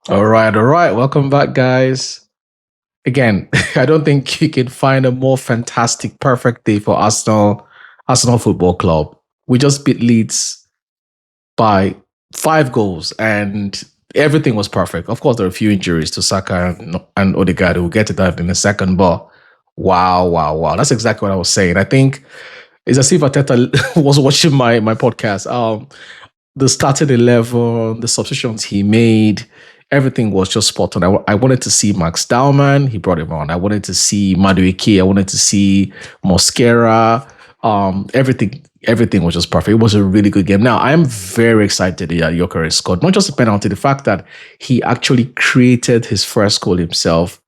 All right. Welcome back, guys. Again, I don't think you can find a more fantastic, perfect day for Arsenal Football Club. We just beat Leeds by 5 goals, and everything was perfect. Of course, there are a few injuries to Saka and Odegaard. We'll get to that in a second, but wow, wow, wow. That's exactly what I was saying. I think it's as if Ateta was watching my podcast. The starting 11, the substitutions he made, everything was just spot on. I wanted to see Max Dowman. He brought him on. I wanted to see Madueke. I wanted to see Mosquera. Everything was just perfect. It was a really good game. Now, I am very excited that Gyökeres scored. Not just a penalty, the fact that he actually created his first goal himself.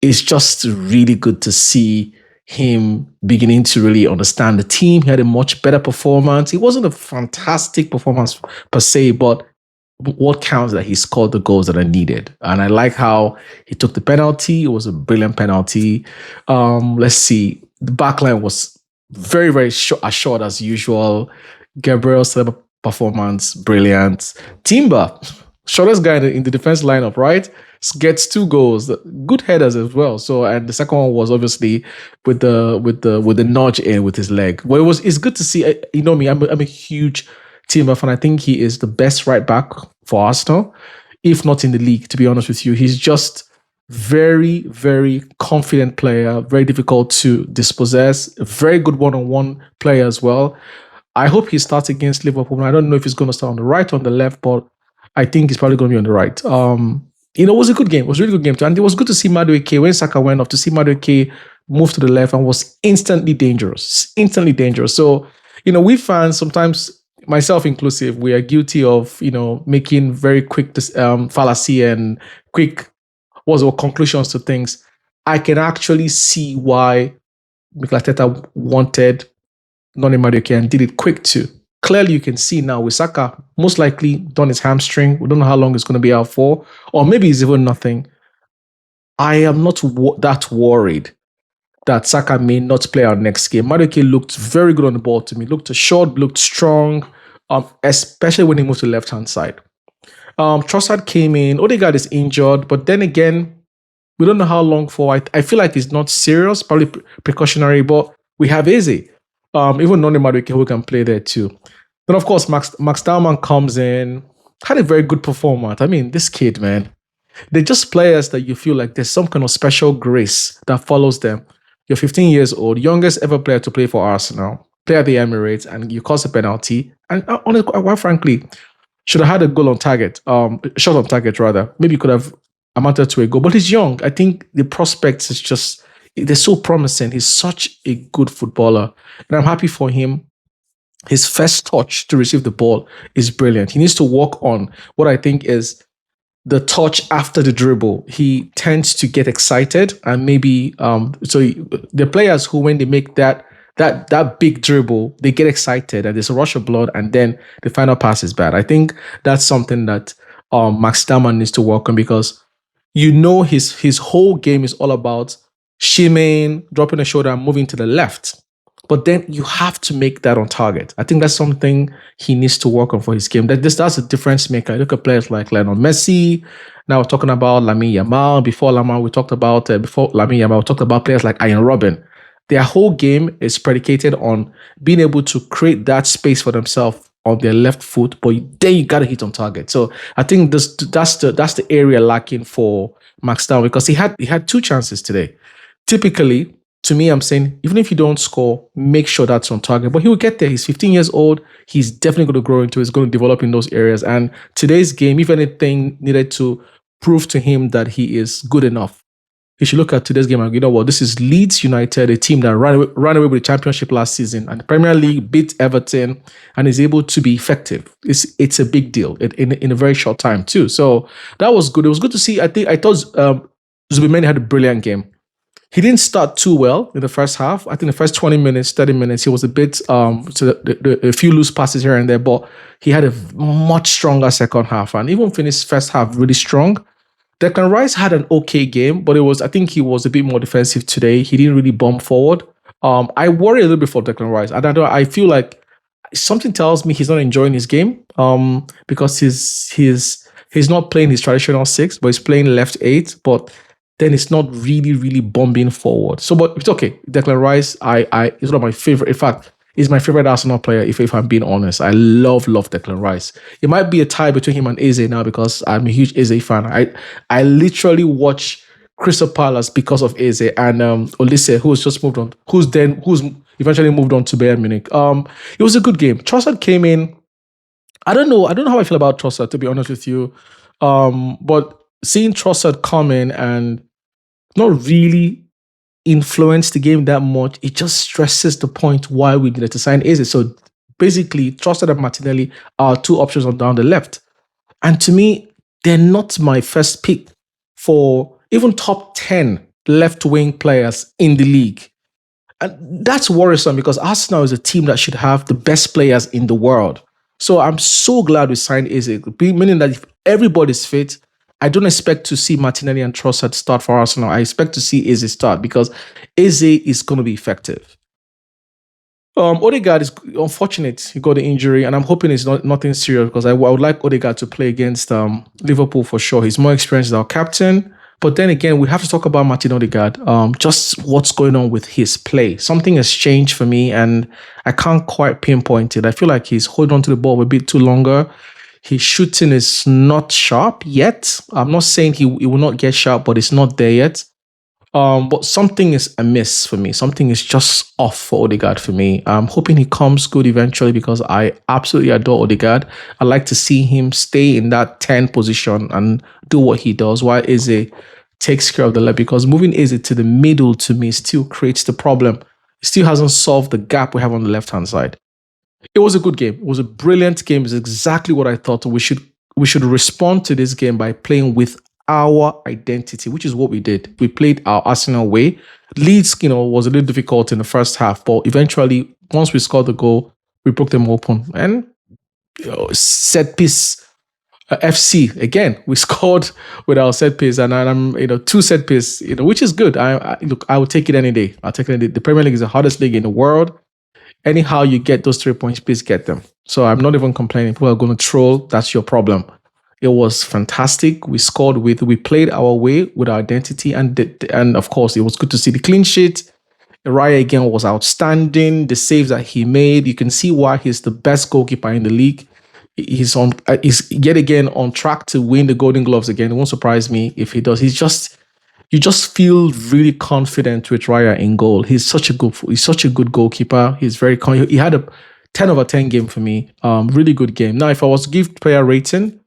It's just really good to see him beginning to really understand the team. He had a much better performance. It wasn't a fantastic performance per se, but what counts that he scored the goals that are needed. And I like how he took the penalty. It was a brilliant penalty. Let's see. The backline was very, very assured as usual. Gabriel's performance, brilliant. Timber, shortest guy in the defense lineup, right? Gets 2 goals, good headers as well. So, and the second one was obviously with the nudge in with his leg. Well, it's good to see. You know me, I'm a huge Timber fan. I think he is the best right back for Arsenal, if not in the league. To be honest with you, he's just very, very confident player. Very difficult to dispossess. A very good one-on-one player as well. I hope he starts against Liverpool. I don't know if he's going to start on the right or on the left, but I think he's probably going to be on the right. It was a good game. It was a really good game. And it was good to see Madueke, when Saka went off, to see Madueke move to the left and was instantly dangerous. Instantly dangerous. So, we fans, sometimes, myself inclusive, we are guilty of, making very quick fallacy and quick conclusions to things. I can actually see why Mikel Arteta wanted Noni Madueke and did it quick too. Clearly, you can see now with Saka most likely done his hamstring. We don't know how long it's going to be out for, or maybe it's even nothing. I am not that worried that Saka may not play our next game. Madueke looked very good on the ball to me. Looked short, looked strong, especially when he moved to the left-hand side. Trossard came in. Odegaard is injured, but then again, we don't know how long for. I feel like it's not serious, probably precautionary, but we have Eze. Even Noni Madueke who can play there too. Then of course Max Dowman comes in, had a very good performance. I mean, this kid, man, they're just players that you feel like there's some kind of special grace that follows them. You're 15 years old, youngest ever player to play for Arsenal, play at the Emirates, and you cause a penalty. And quite frankly, should have had a goal on target, shot on target rather. Maybe could have amounted to a goal. But he's young. I think the prospects is just, they're so promising. He's such a good footballer. And I'm happy for him. His first touch to receive the ball is brilliant. He needs to work on what I think is the touch after the dribble. He tends to get excited, and maybe the players who, when they make that big dribble, they get excited and there's a rush of blood, and then the final pass is bad. I think that's something that Max Dowman needs to work on, because his whole game is all about shimming, dropping a shoulder, and moving to the left. But then you have to make that on target. I think that's something he needs to work on for his game. That's a difference maker. I look at players like Lionel Messi. Now we're talking about Lamine Yamal. Before Lamine, we talked about players like Ian Robin. Their whole game is predicated on being able to create that space for themselves on their left foot, but then you gotta hit on target. So I think that's the area lacking for Max Down, because he had 2 chances today. Typically, to me, I'm saying, even if you don't score, make sure that's on target. But he will get there. He's 15 years old. He's definitely going to grow into it. He's going to develop in those areas. And today's game, if anything, needed to prove to him that he is good enough. You should look at today's game and this is Leeds United, a team that ran away with the championship last season, and the Premier League beat Everton and is able to be effective. It's a big deal in a very short time too. So that was good. It was good to see. I thought Zubimendi had a brilliant game. He didn't start too well in the first half. I think the first 20 minutes, 30 minutes, he was a bit, a few loose passes here and there, but he had a much stronger second half and even finished first half really strong. Declan Rice had an okay game, but I think he was a bit more defensive today. He didn't really bump forward. I worry a little bit for Declan Rice. I feel like something tells me he's not enjoying his game, because his He's not playing his traditional six, but he's playing left eight. But then it's not really, really bombing forward. So, but it's okay. Declan Rice, is one of my favorite. In fact, he's my favorite Arsenal player. If I'm being honest, I love Declan Rice. It might be a tie between him and Eze now because I'm a huge Eze fan. I literally watch Crystal Palace because of Eze and Olise, who's just moved on, who's eventually moved on to Bayern Munich. It was a good game. Trossard came in. I don't know how I feel about Trossard, to be honest with you. But seeing Trossard come in and not really influence the game that much, it just stresses the point why we needed to sign Eze. So basically, Trossard and Martinelli are two options on down the left. And to me, they're not my first pick for even top 10 left wing players in the league. And that's worrisome because Arsenal is a team that should have the best players in the world. So I'm so glad we signed Eze, meaning that if everybody's fit, I don't expect to see Martinelli and Trossard start for Arsenal. I expect to see Eze start because Eze is going to be effective. Odegaard is unfortunate. He got the injury, and I'm hoping it's not nothing serious because I would like Odegaard to play against Liverpool for sure. He's more experienced as our captain. But then again, we have to talk about Martin Odegaard. Just what's going on with his play. Something has changed for me, and I can't quite pinpoint it. I feel like he's holding on to the ball a bit too longer. His shooting is not sharp yet. I'm not saying he will not get sharp, but it's not there yet. But something is amiss for me. Something is just off for Odegaard for me. I'm hoping he comes good eventually because I absolutely adore Odegaard. I like to see him stay in that 10 position and do what he does while Eze takes care of the left because moving Eze to the middle to me still creates the problem. It still hasn't solved the gap we have on the left-hand side. It was a good game. It was a brilliant game. It's exactly what I thought. We should respond to this game by playing with our identity, which is what we did. We played our Arsenal way. Leeds, was a little difficult in the first half, but eventually, once we scored the goal, we broke them open. And set piece FC again. We scored with our set piece, and I'm two set piece, which is good. Look, I would take it any day. I'll take it any day. The Premier League is the hardest league in the world. Anyhow, you get those 3 points, please get them. So I'm not even complaining. People are going to troll. That's your problem. It was fantastic. We played our way with our identity, and of course, it was good to see the clean sheet. Raya again was outstanding. The saves that he made, you can see why he's the best goalkeeper in the league. He's yet again on track to win the Golden Gloves again. It won't surprise me if he does. You just feel really confident with Raya in goal. He's such a good goalkeeper. He had a 10 over 10 game for me. Really good game. Now, if I was to give player rating,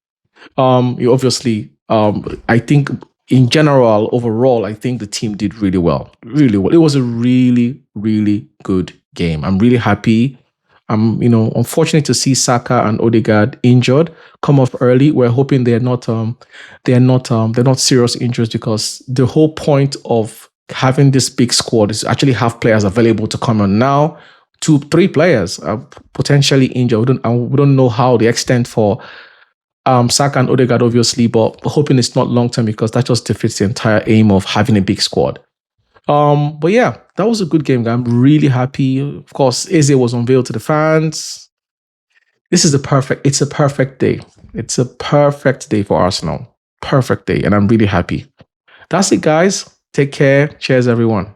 you obviously, I think in general, overall, I think the team did really well. Really well. It was a really, really good game. I'm really happy. I'm, unfortunate to see Saka and Odegaard injured, come off early. We're hoping they're not serious injuries because the whole point of having this big squad is actually have players available to come on now. 2-3 players are potentially injured. We don't know how the extent for Saka and Odegaard, obviously, but hoping it's not long term because that just defeats the entire aim of having a big squad. But yeah, that was a good game. I'm really happy. Of course, Eze was unveiled to the fans. It's a perfect day. It's a perfect day for Arsenal. Perfect day. And I'm really happy. That's it, guys. Take care. Cheers, everyone.